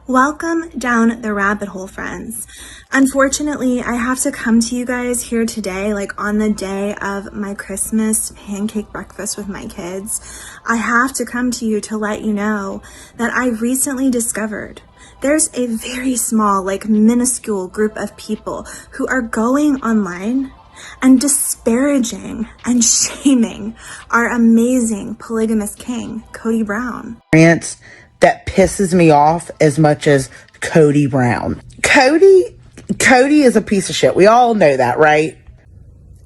Welcome down the rabbit hole, friends. Unfortunately, I have to come to you guys here today, like on the day of my Christmas pancake breakfast with my kids. I have to come to you to let you know that I recently discovered there's a very small, like minuscule group of people who are going online and disparaging and shaming our amazing polygamous king, Kody Brown. That pisses me off as much as Kody Brown. Kody is a piece of shit. We all know that, right?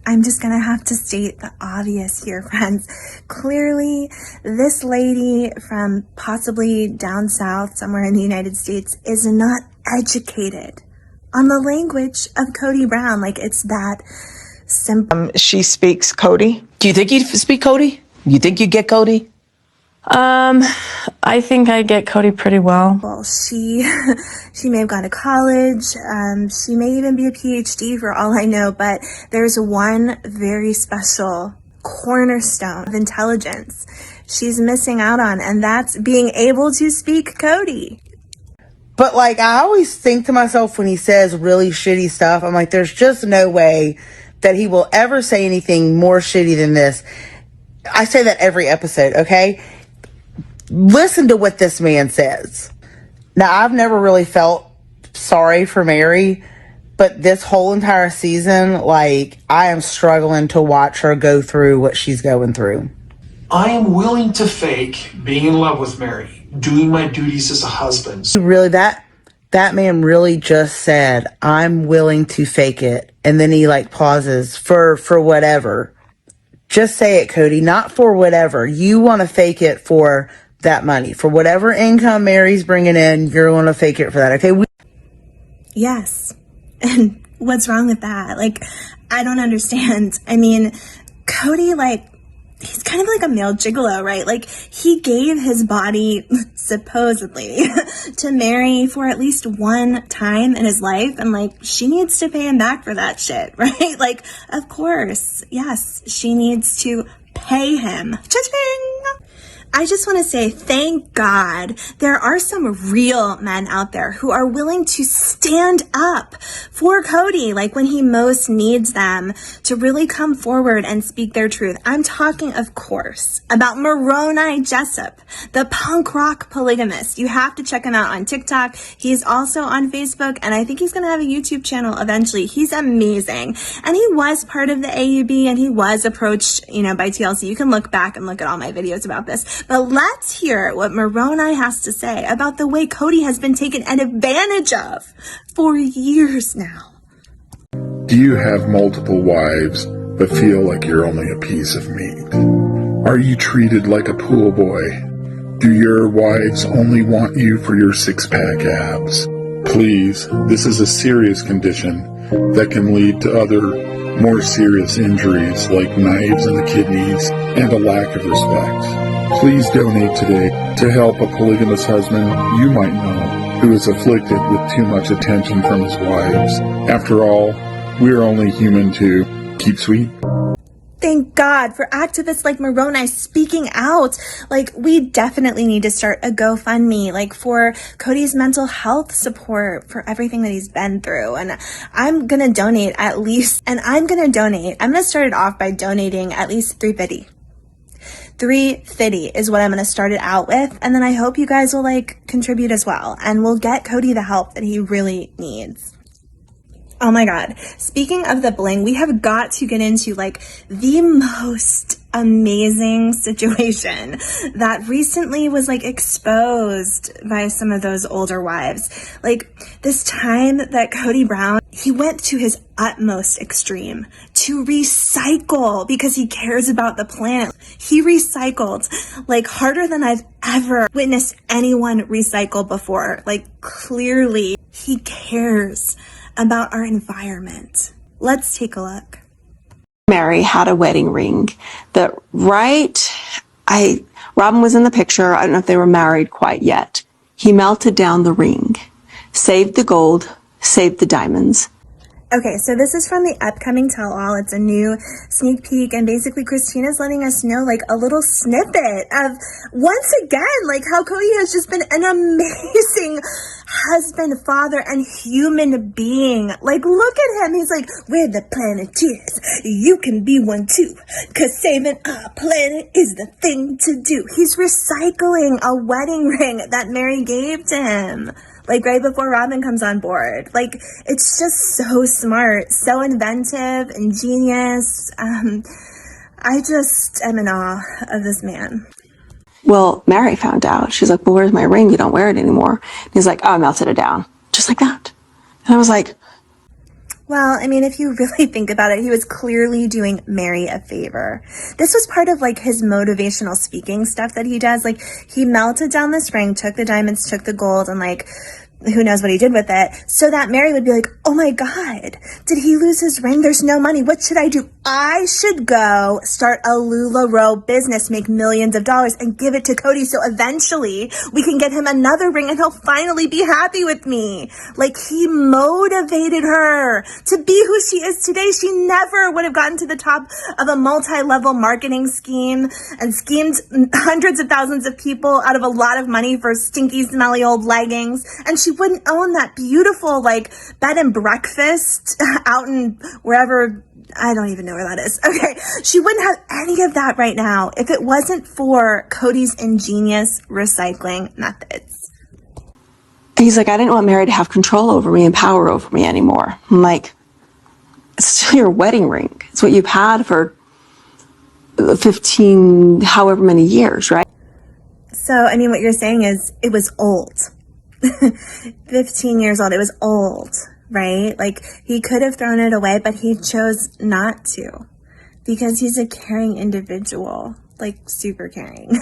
I'm just gonna have to state the obvious here, friends. Clearly, this lady from possibly down south, somewhere in the United States, is not educated on the language of Kody Brown. Like, it's that simple. She speaks Kody. Do you think you speak Kody? You think you get Kody? I think I get Kody pretty well. Well, she may have gone to college. She may even be a PhD for all I know, but there's one very special cornerstone of intelligence she's missing out on, and that's being able to speak Kody. But like, I always think to myself when he says really shitty stuff, I'm like, there's just no way that he will ever say anything more shitty than this. I say that every episode, okay? Listen to what this man says. Now, I've never really felt sorry for Mary, but this whole entire season, like, I am struggling to watch her go through what she's going through. I am willing to fake being in love with Mary, doing my duties as a husband. Really, that man really just said, I'm willing to fake it. And then he like pauses for whatever. Just say it, Kody, not for whatever. You want to fake it for that money. For whatever income Mary's bringing in, you're going to fake it for that, okay? Yes. And what's wrong with that? Like, I don't understand. I mean, Kody, like, he's kind of like a male gigolo, right? Like, he gave his body, supposedly, to Mary for at least one time in his life, and, like, she needs to pay him back for that shit, right? Like, of course, yes, she needs to pay him. Cha-ching! I just want to say, thank God there are some real men out there who are willing to stand up for Kody, like when he most needs them to really come forward and speak their truth. I'm talking, of course, about Moroni Jessup, the punk rock polygamist. You have to check him out on TikTok. He's also on Facebook, and I think he's going to have a YouTube channel eventually. He's amazing. And he was part of the AUB, and he was approached, by TLC. You can look back and look at all my videos about this. But let's hear what Moroni has to say about the way Kody has been taken advantage of for years now. Do you have multiple wives but feel like you're only a piece of meat? Are you treated like a pool boy? Do your wives only want you for your six-pack abs? Please, this is a serious condition that can lead to other, more serious injuries like knives in the kidneys and a lack of respect. Please donate today to help a polygamous husband you might know who is afflicted with too much attention from his wives. After all, we're only human too. Keep sweet. Thank God for activists like Moroni speaking out. Like, we definitely need to start a GoFundMe, like, for Kody's mental health support for everything that he's been through. And I'm going to donate at least, I'm going to start it off by donating at least $350. $350 is what I'm going to start it out with. And then I hope you guys will contribute as well. And we'll get Kody the help that he really needs. Oh my God. Speaking of the bling, we have got to get into the most amazing situation that recently was exposed by some of those older wives. This time that Kody Brown, he went to his utmost extreme to recycle because he cares about the planet. He recycled harder than I've ever witnessed anyone recycle before. Clearly he cares about our environment. Let's take a look. Mary had a wedding ring that Robyn was in the picture. I don't know if they were married quite yet. He melted down the ring, saved the gold, saved the diamonds. Okay, so this is from the upcoming tell-all. It's a new sneak peek, and basically Christina's letting us know, like, a little snippet of, once again, like, how Kody has just been an amazing husband, father, and human being. Like, look at him. He's like, we're the Planeteers. You can be one too, because saving our planet is the thing to do. He's recycling a wedding ring that Mary gave to him, like right before Robyn comes on board. Like, it's just so smart, so inventive, ingenious. I just am in awe of this man. Well, Mary found out. She's like, well, where's my ring? You don't wear it anymore. And he's like, oh, I melted it down. Just like that. And I was like, well, I mean, if you really think about it, he was clearly doing Mary a favor. This was part of, like, his motivational speaking stuff that he does. Like, he melted down this ring, took the diamonds, took the gold, and, like, who knows what he did with it, so that Mary would be like, oh my God, did he lose his ring? There's no money. What should I do? I should go start a LuLaRoe business, make millions of dollars, and give it to Kody, so eventually we can get him another ring and he'll finally be happy with me. Like, he motivated her to be who she is today. She never would have gotten to the top of a multi-level marketing scheme and schemed hundreds of thousands of people out of a lot of money for stinky, smelly old leggings. And she wouldn't own that beautiful, like, bed and breakfast out in wherever, I don't even know where that is. Okay, she wouldn't have any of that right now if it wasn't for Kody's ingenious recycling methods. he's like, I didn't want Mary to have control over me and power over me anymore. I'm like, it's still your wedding ring. It's what you've had for 15, however many years, right? So, I mean, what you're saying is it was old. 15 years old. It was old, right? Like, he could have thrown it away, but he chose not to because he's a caring individual, like super caring.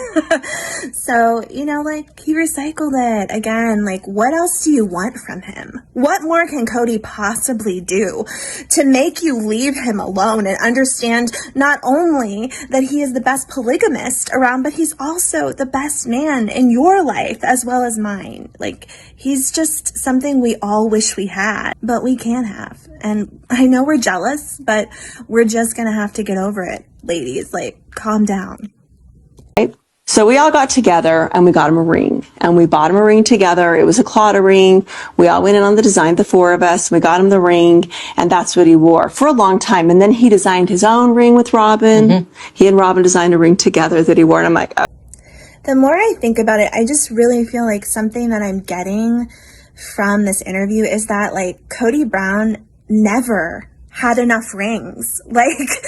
So, you know, like, he recycled it again. Like, what else do you want from him? What more can Kody possibly do to make you leave him alone and understand not only that he is the best polygamist around, but he's also the best man in your life as well as mine. Like, he's just something we all wish we had, but we can't have. And I know we're jealous, but we're just gonna have to get over it, ladies. Like, calm down. So we all got together and we got him a ring, and we bought him a ring together. It was a Claudia ring. We all went in on the design, the four of us. We got him the ring, and that's what he wore for a long time. And then he designed his own ring with Robyn. Mm-hmm. He and Robyn designed a ring together that he wore, and I'm like, oh. The more I think about it, I just really feel like something that I'm getting from this interview is that, like, Kody Brown never had enough rings. Like,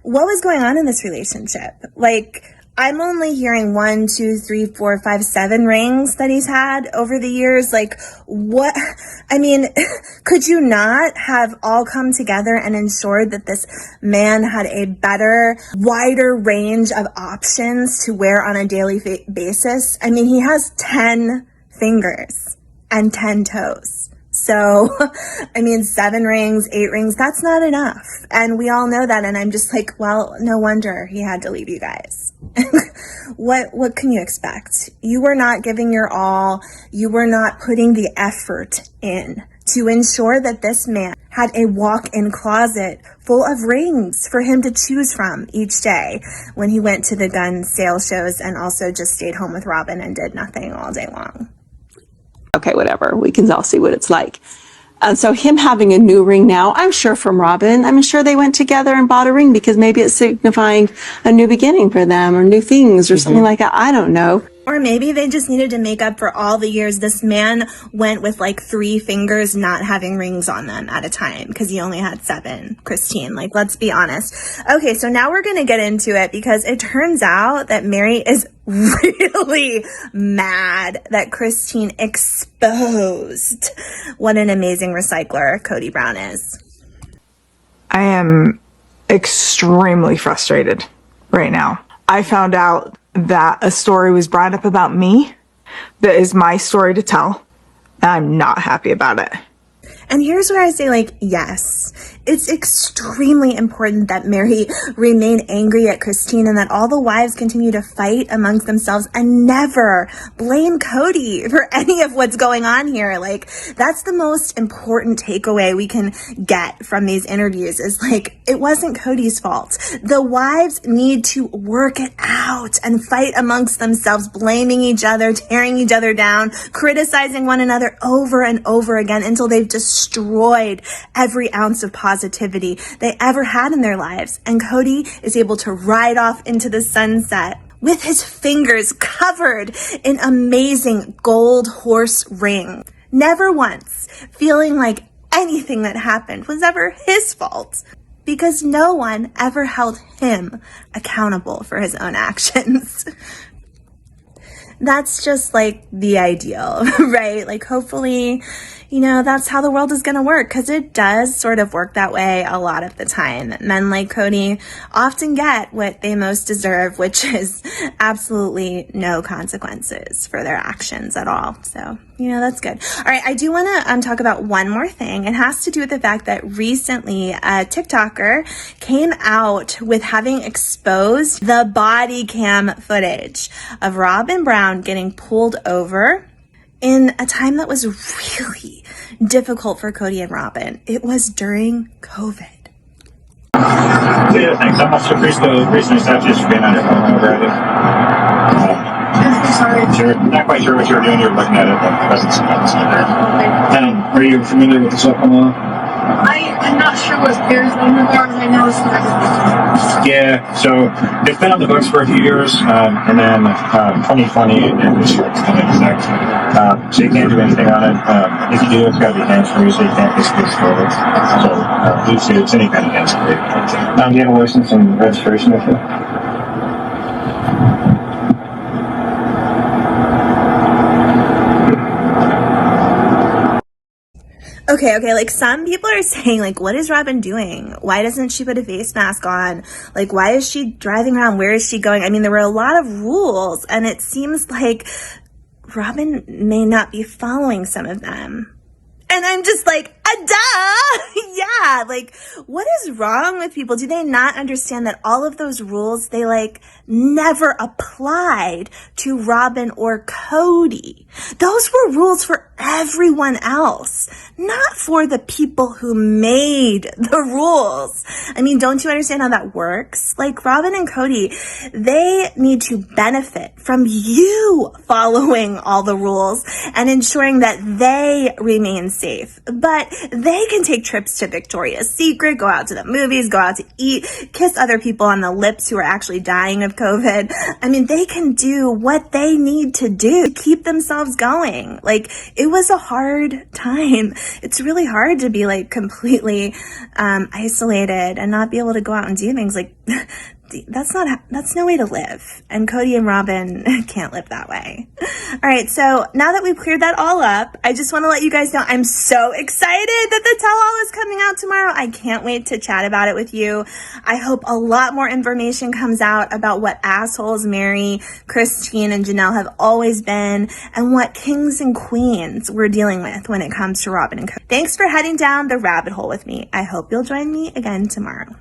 what was going on in this relationship? Like, I'm only hearing 1, 2, 3, 4, 5, 7 rings that he's had over the years. Like, what? I mean, could you not have all come together and ensured that this man had a better, wider range of options to wear on a daily basis? I mean, he has 10 fingers and 10 toes. So, I mean, 7 rings, 8 rings, that's not enough. And we all know that. And I'm just like, well, no wonder he had to leave you guys. What can you expect? You were not giving your all. You were not putting the effort in to ensure that this man had a walk-in closet full of rings for him to choose from each day when he went to the gun sale shows and also just stayed home with Robyn and did nothing all day long. Okay, whatever. We can all see what it's like. And so him having a new ring now, I'm sure from Robyn, I'm sure they went together and bought a ring because maybe it's signifying a new beginning for them or new things or something like that. I don't know. Or maybe they just needed to make up for all the years this man went with like 3 fingers not having rings on them at a time because he only had 7, Christine. Like, let's be honest. Okay, so now we're going to get into it because it turns out that Mary is really mad that Christine exposed what an amazing recycler Kody Brown is. I am extremely frustrated right now. I found out that a story was brought up about me that is my story to tell, and I'm not happy about it. And here's where I say, like, yes, faults. It's extremely important that Mary remain angry at Christine and that all the wives continue to fight amongst themselves and never blame Kody for any of what's going on here. Like, that's the most important takeaway we can get from these interviews is like, it wasn't Kody's fault. The wives need to work it out and fight amongst themselves, blaming each other, tearing each other down, criticizing one another over and over again until they've destroyed every ounce of positivity they ever had in their lives. And Kody is able to ride off into the sunset with his fingers covered in amazing gold horse ring, never once feeling like anything that happened was ever his fault, because no one ever held him accountable for his own actions. That's just like the ideal, right? Like, hopefully, you know, that's how the world is going to work, because it does sort of work that way a lot of the time. Men like Kody often get what they most deserve, which is absolutely no consequences for their actions at all. So, you know, that's good. All right, I do want to talk about one more thing. It has to do with the fact that recently a TikToker came out with having exposed the body cam footage of Robyn Brown getting pulled over in a time that was really difficult for Kody and Robyn. It was during COVID. Yeah, thanks. I'm not sure if the reason is that just being on your phone over it. Sure. Not quite sure what you were doing. You were looking at it, but it wasn't something there. Are you familiar with the SoCal law? I'm not sure what Arizona are, and I know it's not. Yeah, so it's been on the books for a few years, and then 2020 and this year it's going to exact. So you can't do anything on it. If you do, it's got to be hands-free, so you can't basically store it. So usually it's any kind of hands-free. Do you have a license and registration with you? Okay, like some people are saying, like, what is Robyn doing? Why doesn't she put a face mask on? Like, why is she driving around? Where is she going? I mean, there were a lot of rules, and it seems like Robyn may not be following some of them. And I'm just like, duh! Yeah, like, what is wrong with people? Do they not understand that all of those rules, they, like, never applied to Robyn or Kody? Those were rules for everyone else, not for the people who made the rules. I mean, don't you understand how that works? Like, Robyn and Kody, they need to benefit from you following all the rules and ensuring that they remain safe. But they can take trips to Victoria's Secret, go out to the movies, go out to eat, kiss other people on the lips who are actually dying of COVID. I mean, they can do what they need to do to keep themselves going. Like, it was a hard time. It's really hard to be like completely isolated and not be able to go out and do things. Like, that's no way to live. And Kody and Robyn can't live that way. All right, so now that we've cleared that all up, I just want to let you guys know I'm so excited that the tell-all is coming out tomorrow. I can't wait to chat about it with you. I hope a lot more information comes out about what assholes Mary, Christine, and Janelle have always been, and what kings and queens we're dealing with when it comes to Robyn and Kody. Thanks for heading down the rabbit hole with me. I hope you'll join me again tomorrow.